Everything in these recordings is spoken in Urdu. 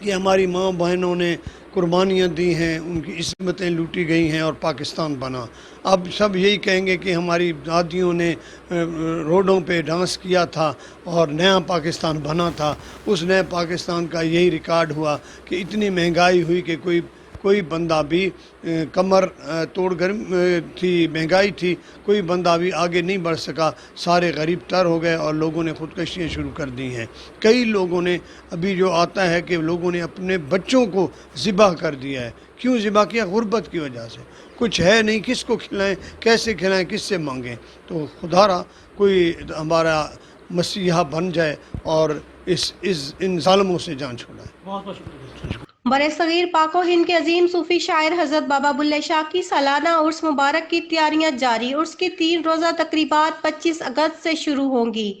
کہ ہماری ماں بہنوں نے قربانیاں دی ہیں، ان کی عصمتیں لوٹی گئی ہیں اور پاکستان بنا۔ اب سب یہی کہیں گے کہ ہماری دادیوں نے روڈوں پہ ڈانس کیا تھا اور نیا پاکستان بنا تھا۔ اس نئے پاکستان کا یہی ریکارڈ ہوا کہ اتنی مہنگائی ہوئی کہ کوئی بندہ بھی کمر توڑ کر تھی، مہنگائی تھی، کوئی بندہ بھی آگے نہیں بڑھ سکا، سارے غریب تر ہو گئے اور لوگوں نے خودکشیاں شروع کر دی ہیں۔ کئی لوگوں نے ابھی جو آتا ہے کہ لوگوں نے اپنے بچوں کو ذبح کر دیا ہے۔ کیوں ذبح کیا؟ غربت کی وجہ سے، کچھ ہے نہیں، کس کو کھلائیں، کیسے کھلائیں، کس سے مانگیں؟ تو خدا را کوئی ہمارا مسیحا بن جائے اور ان ظالموں سے جان چھوڑائے۔ بہت بہت شکریہ۔ برصغیر پاک و ہند کے عظیم صوفی شاعر حضرت بابا بلے شاہ کی سالانہ عرس مبارک کی تیاریاں جاری۔ عرس کی 3 روزہ تقریبات 25 اگست سے شروع ہوں گی۔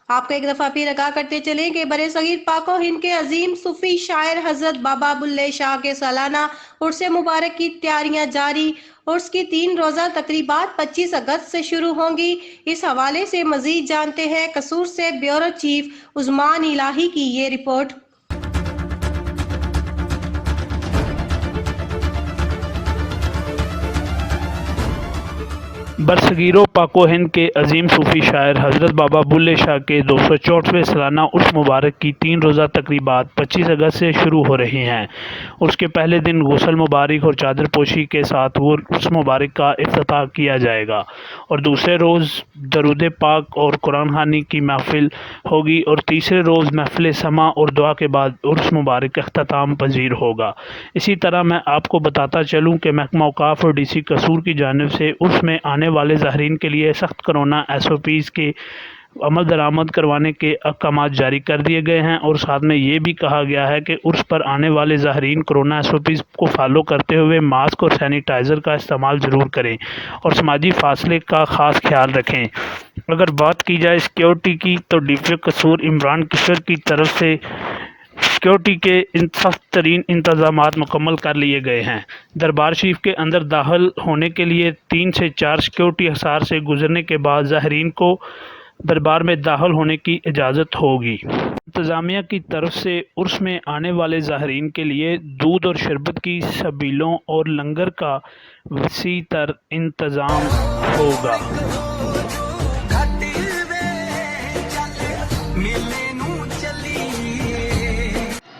آپ کو ایک دفعہ پھر آگاہ کرتے چلیں کہ برصغیر پاک و ہند کے عظیم صوفی شاعر حضرت بابا بلے شاہ کے سالانہ عرس مبارک کی تیاریاں جاری۔ عرس کی 3 روزہ تقریبات 25 اگست سے شروع ہوں گی۔ اس حوالے سے مزید جانتے ہیں قصور سے بیورو چیف عثمان الہی کی یہ رپورٹ۔ برصغیر و پاک و ہند کے عظیم صوفی شاعر حضرت بابا بلے شاہ کے 264ویں سالانہ عرس مبارک کی 3 روزہ تقریبات 25 اگست سے شروع ہو رہی ہیں۔ عرس کے پہلے دن غسل مبارک اور چادر پوشی کے ساتھ عرس مبارک کا افتتاح کیا جائے گا اور دوسرے روز درود پاک اور قرآن خوانی کی محفل ہوگی اور تیسرے روز محفل سماع اور دعا کے بعد عرس مبارک اختتام پذیر ہوگا۔ اسی طرح میں آپ کو بتاتا چلوں کہ محکمہ اوقاف اور ڈی سی قصور کی جانب سے عرس میں آنے والے زائرین کے لیے سخت کرونا SOPs کے عمل درآمد کروانے کے احکامات جاری کر دیے گئے ہیں اور ساتھ میں یہ بھی کہا گیا ہے کہ عرس پر آنے والے زائرین کرونا SOPs کو فالو کرتے ہوئے ماسک اور سینیٹائزر کا استعمال ضرور کریں اور سماجی فاصلے کا خاص خیال رکھیں۔ اگر بات کی جائے سیکیورٹی کی تو DPO قصور عمران کشور کی طرف سے سیکیورٹی کے سخت ترین انتظامات مکمل کر لیے گئے ہیں۔ دربار شریف کے اندر داخل ہونے کے لیے 3 سے 4 سیکیورٹی حصار سے گزرنے کے بعد زائرین کو دربار میں داخل ہونے کی اجازت ہوگی۔ انتظامیہ کی طرف سے عرس میں آنے والے زائرین کے لیے دودھ اور شربت کی سبیلوں اور لنگر کا وسیع تر انتظام ہوگا۔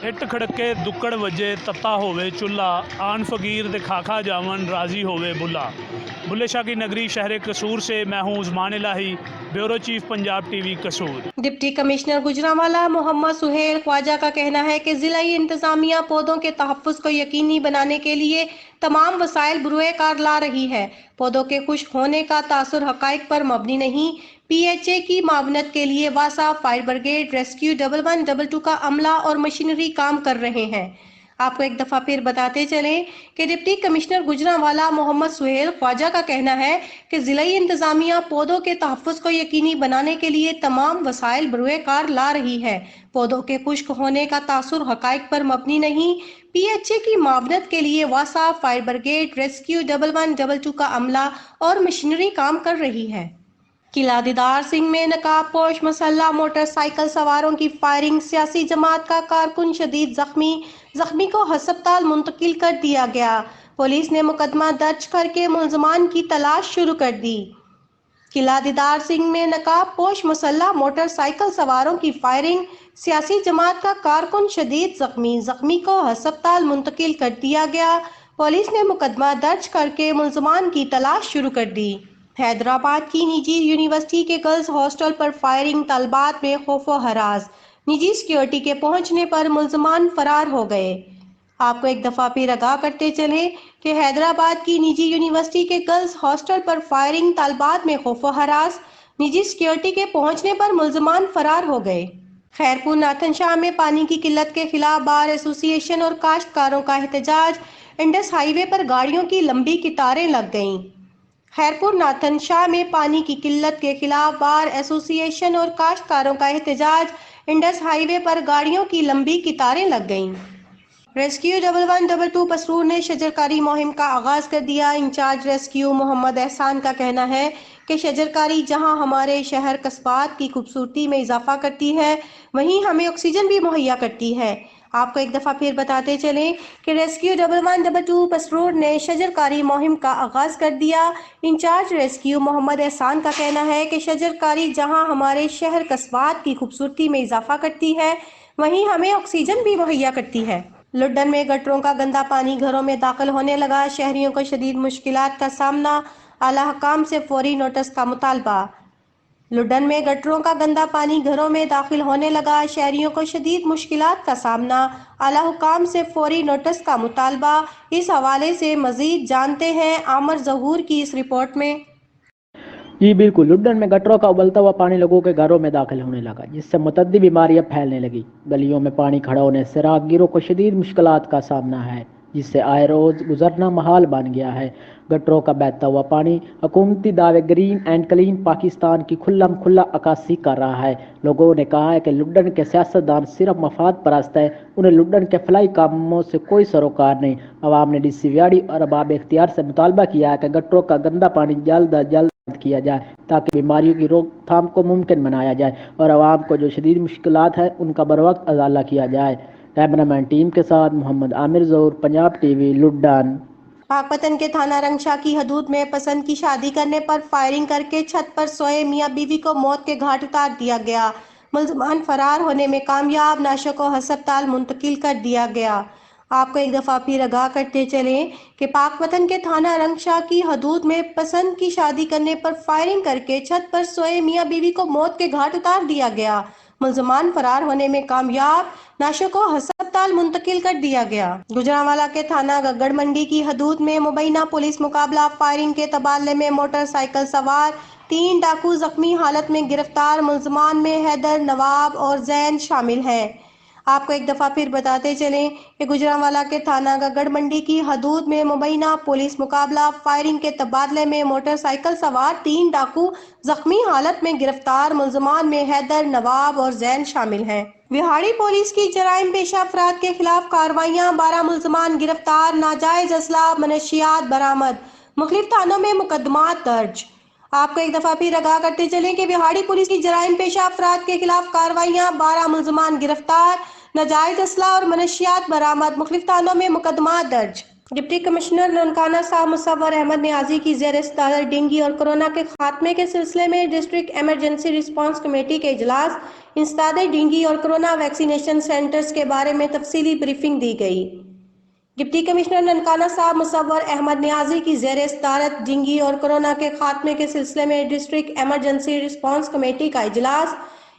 اٹ کھڑکے دکڑ وجے تتا ہوئے چولہا، آن فقیر دے کھاکھا جاون راضی ہوئے بلا۔ بلے شاہ کی نگری شہر قصور سے میں ہوں عثمان الہی، بیورو چیف پنجاب TV قصور۔ ڈپٹی کمشنر گوجرانوالہ محمد سہیل خواجہ کا کہنا ہے کہ ضلعی انتظامیہ پودوں کے تحفظ کو یقینی بنانے کے لیے تمام وسائل بروئے کار لا رہی ہے۔ پودوں کے خشک ہونے کا تاثر حقائق پر مبنی نہیں۔ PHA کی معاونت کے لیے واسا، فائر بریگیڈ، ریسکیو 1122 کا عملہ اور مشینری کام کر رہے ہیں۔ آپ کو ایک دفعہ پھر بتاتے چلیں کہ ڈپٹی کمشنر گوجرانوالہ محمد سہیل خواجہ کا کہنا ہے کہ ضلعی انتظامیہ پودوں کے تحفظ کو یقینی بنانے کے لیے تمام وسائل بروئے کار لا رہی ہے۔ پودوں کے خشک ہونے کا تاثر حقائق پر مبنی نہیں۔ PHA کی معاونت کے لیے واسا، فائر بریگیڈ، ریسکیو 1122 کا عملہ اور مشینری کام کر رہی ہے۔ قلعہ دیدار سنگھ میں نقاب پوش مسلح موٹر سائیکل سواروں کی فائرنگ، سیاسی جماعت کا کارکن شدید زخمی کو ہسپتال منتقل کر دیا گیا۔ پولیس نے مقدمہ درج کر کے ملزمان کی تلاش شروع کر دی۔ قلعہ دیدار سنگھ میں نقاب پوش مسلح موٹر سائیکل سواروں کی فائرنگ، سیاسی جماعت کا کارکن شدید زخمی کو ہسپتال منتقل کر دیا گیا۔ پولیس نے مقدمہ درج کر کے ملزمان کی تلاش شروع کر دی۔ حیدرآباد کی نجی یونیورسٹی کے گرلز ہاسٹل پر فائرنگ، طالبات میں خوف و ہراس، نجی سیکیورٹی کے پہنچنے پر ملزمان فرار ہو گئے۔ آپ کو ایک دفعہ پھر آگاہ کرتے چلیں کہ حیدرآباد کی نجی یونیورسٹی کے گرلز ہاسٹل پر فائرنگ، طالبات میں خوف و ہراس، نجی سیکیورٹی کے پہنچنے پر ملزمان فرار ہو گئے۔ خیرپور ناتھن شاہ میں پانی کی قلت کے خلاف بار ایسوسی ایشن اور کاشتکاروں کا احتجاج، انڈس ہائی وے پر گاڑیوں کی لمبی قطاریں لگ گئیں۔ خیرپور ناتھن شاہ میں پانی کی قلت کے خلاف بار ایسوسی ایشن اور کاشتکاروں کا احتجاج، انڈس ہائی وے پر گاڑیوں کی لمبی قطاریں لگ گئیں۔ ریسکیو 1122 پسرور نے شجرکاری مہم کا آغاز کر دیا۔ انچارج ریسکیو محمد احسان کا کہنا ہے کہ شجرکاری جہاں ہمارے شہر قصبات کی خوبصورتی میں اضافہ کرتی ہے، وہیں ہمیں آکسیجن بھی مہیا کرتی ہے۔ آپ کو ایک دفعہ پھر بتاتے چلیں کہ ریسکیو 1112 پسرور نے شجرکاری مہم کا آغاز کر دیا۔ انچارج ریسکیو محمد احسان کا کہنا ہے کہ شجرکاری جہاں ہمارے شہر قصبات کی خوبصورتی میں اضافہ کرتی ہے، وہیں ہمیں آکسیجن بھی مہیا کرتی ہے۔ لڈن میں گٹروں کا گندا پانی گھروں میں داخل ہونے لگا، شہریوں کو شدید مشکلات کا سامنا، اعلیٰ حکام سے فوری نوٹس کا مطالبہ۔ لڈن میں گٹروں کا گندا پانی گھروں میں داخل ہونے لگا، شہریوں کو شدید مشکلات کا سامنا، اعلیٰ حکام سے فوری نوٹس کا مطالبہ۔ اس حوالے سے مزید جانتے ہیں عامر ظہور کی اس رپورٹ میں۔ جی بالکل، لڈن میں گٹروں کا ابلتا ہوا پانی لوگوں کے گھروں میں داخل ہونے لگا، جس سے متعدی بیماریاں پھیلنے لگی۔ گلیوں میں پانی کھڑا ہونے سے راہگیروں کو شدید مشکلات کا سامنا ہے، جس سے آئے روز گزرنا محال بن گیا ہے۔ گٹروں کا بہتا ہوا پانی حکومتی دعوے گرین اینڈ کلین پاکستان کی کھلم کھلا عکاسی کر رہا ہے۔ لوگوں نے کہا ہے کہ لڈن کے سیاستدان صرف مفاد پرست ہیں، انہیں لڈن کے فلاحی کاموں سے کوئی سروکار نہیں۔ عوام نے ڈی سی ویاڑی اور ارباب اختیار سے مطالبہ کیا ہے کہ گٹروں کا گندا پانی جلد از جلد بند کیا جائے تاکہ بیماریوں کی روک تھام کو ممکن بنایا جائے اور عوام کو جو شدید مشکلات ہیں ان کا بروقت ازالہ کیا جائے۔ کیمرہ مین ٹیم کے ساتھ محمد عامر ظہور، پنجاب ٹی وی، لڈن۔ پاک پتن کے تھانہ رنگشاہ کی حدود میں پسند کی شادی کرنے پر فائرنگ کر کے چھت پر سوئے میاں بیوی کو موت کے گھاٹ اتار دیا گیا۔ ملزمان فرار ہونے میں کامیاب، نعشوں کو ہسپتال منتقل کر دیا گیا۔ آپ کو ایک دفعہ پھر آگاہ کرتے چلیں کہ پاک پتن کے تھانہ رنگشاہ کی حدود میں پسند کی شادی کرنے پر فائرنگ کر کے چھت پر سوئے میاں بیوی کو موت کے گھاٹ اتار دیا گیا۔ ملزمان فرار ہونے میں کامیاب، نعشوں کو ہسپتال منتقل کر دیا گیا۔ گوجرانوالہ کے تھانہ گگڑ منڈی کی حدود میں مبینہ پولیس مقابلہ فائرنگ کے تبادلے میں موٹر سائیکل سوار 3 ڈاکو زخمی حالت میں گرفتار، ملزمان میں حیدر، نواب اور زین شامل ہیں۔ آپ کو ایک دفعہ پھر بتاتے چلیں کہ گوجرانوالہ کے تھانہ گگڑ منڈی کی حدود میں مبینہ پولیس مقابلہ فائرنگ کے تبادلے میں موٹر سائیکل سوار 3 ڈاکو زخمی حالت میں گرفتار، ملزمان میں حیدر، نواب اور زین شامل ہیں۔ وہاڑی پولیس کی جرائم پیشہ افراد کے خلاف کارروائیاں، 12 ملزمان گرفتار، ناجائز اسلحہ منشیات برآمد، مختلف تھانوں میں مقدمات درج۔ آپ کو ایک دفعہ پھر آگاہ کرتے چلیں کہ وہاڑی پولیس کی جرائم پیشہ افراد کے خلاف کارروائیاں، 12 ملزمان گرفتار، ناجائز اسلحہ اور منشیات برآمد، مختلف تھانوں میں مقدمات درج۔ ڈپٹی کمشنر ننکانہ صاحب مصور احمد نیازی کی زیر صدارت ڈینگی اور کورونا کے خاتمے کے سلسلے میں ڈسٹرکٹ ایمرجنسی رسپانس کمیٹی کے اجلاس انسداد ڈینگی اور کورونا ویکسینیشن سینٹرز کے بارے میں تفصیلی بریفنگ دی گئی۔ ڈپٹی کمشنر ننکانہ صاحب مصور احمد نیازی کی زیر صدارت ڈینگی اور کورونا کے خاتمے کے سلسلے میں ڈسٹرکٹ ایمرجنسی رسپانس کمیٹی کا اجلاس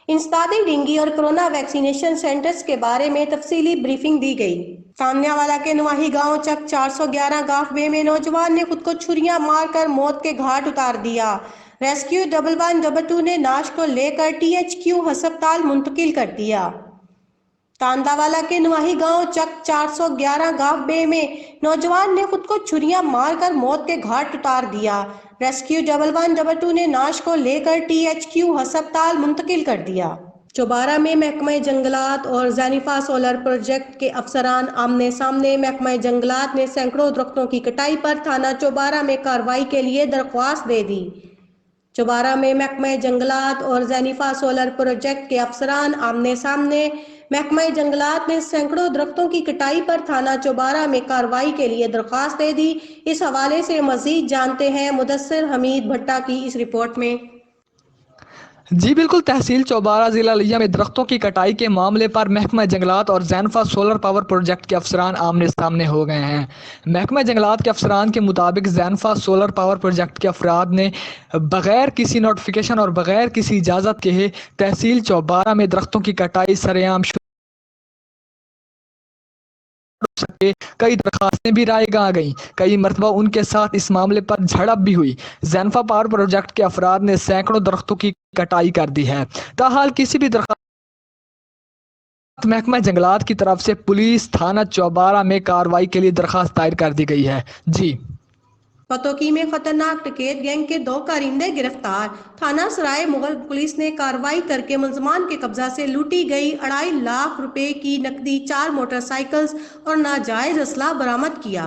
انسداد ڈینگی اور کورونا ویکسینیشن سینٹرز کے بارے میں تفصیلی بریفنگ دی گئی۔ سامنیاوالہ کے نواحی گاؤں چک 411 گاف وے میں نوجوان نے خود کو چھریاں مار کر موت کے گھاٹ اتار دیا۔ ریسکیو 1112 نے نعش کو لے کر THQ ہسپتال منتقل کر دیا۔ تانداوالہ کے نواحی گاؤں چک 411 گاف بے میں نوجوان نے خود کو چھریاں مار کر موت کے گھاٹ اتار دیا۔ ریسکیو 1112 نے نعش کو لے کر THQ ہسپتال منتقل کر دیا۔ چوبارہ میں محکمہ جنگلات اور زینفا سولر پروجیکٹ کے افسران آمنے سامنے، محکمہ جنگلات نے سینکڑوں درختوں کی کٹائی پر تھانہ چوبارہ میں کارروائی کے لیے درخواست دے دی۔ چوبارہ میں محکمہ جنگلات اور زینفا سولر پروجیکٹ کے افسران آمنے سامنے، محکمہ جنگلات نے سینکڑوں درختوں کی کٹائی پر تھانہ چوبارہ میں کارروائی کے لیے درخواست دے دی۔ اس حوالے سے مزید جانتے ہیں مدثر حمید بھٹا کی اس رپورٹ میں۔ جی بالکل، تحصیل چوبارہ ضلع لیہ میں درختوں کی کٹائی کے معاملے پر محکمہ جنگلات اور زینفا سولر پاور پروجیکٹ کے افسران آمنے سامنے ہو گئے ہیں۔ محکمہ جنگلات کے افسران کے مطابق زینفا سولر پاور پروجیکٹ کے افراد نے بغیر کسی نوٹیفیکیشن اور بغیر کسی اجازت کے تحصیل چوبارہ میں درختوں کی کٹائی سرعام کئی درخواستیں بھی رائے گاہ گئیں۔ کئی مرتبہ ان کے ساتھ اس معاملے پر جھڑپ بھی ہوئی۔ زینفا پاور پروجیکٹ کے افراد نے سینکڑوں درختوں کی کٹائی کر دی ہے۔ تاحال کسی بھی درخواست محکمہ جنگلات کی طرف سے پولیس تھانہ چوبارہ میں کارروائی کے لیے درخواست دائر کر دی گئی ہے۔ جی پتوکی میں خطرناک ڈکیت گینگ کے 2 کارندے گرفتار، تھانہ سرائے مغل پولیس نے کارروائی کر کے ملزمان کے قبضہ سے لوٹی گئی 2.5 لاکھ روپے کی نقدی، 4 موٹر سائیکلز اور ناجائز اسلحہ برآمد کیا۔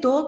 2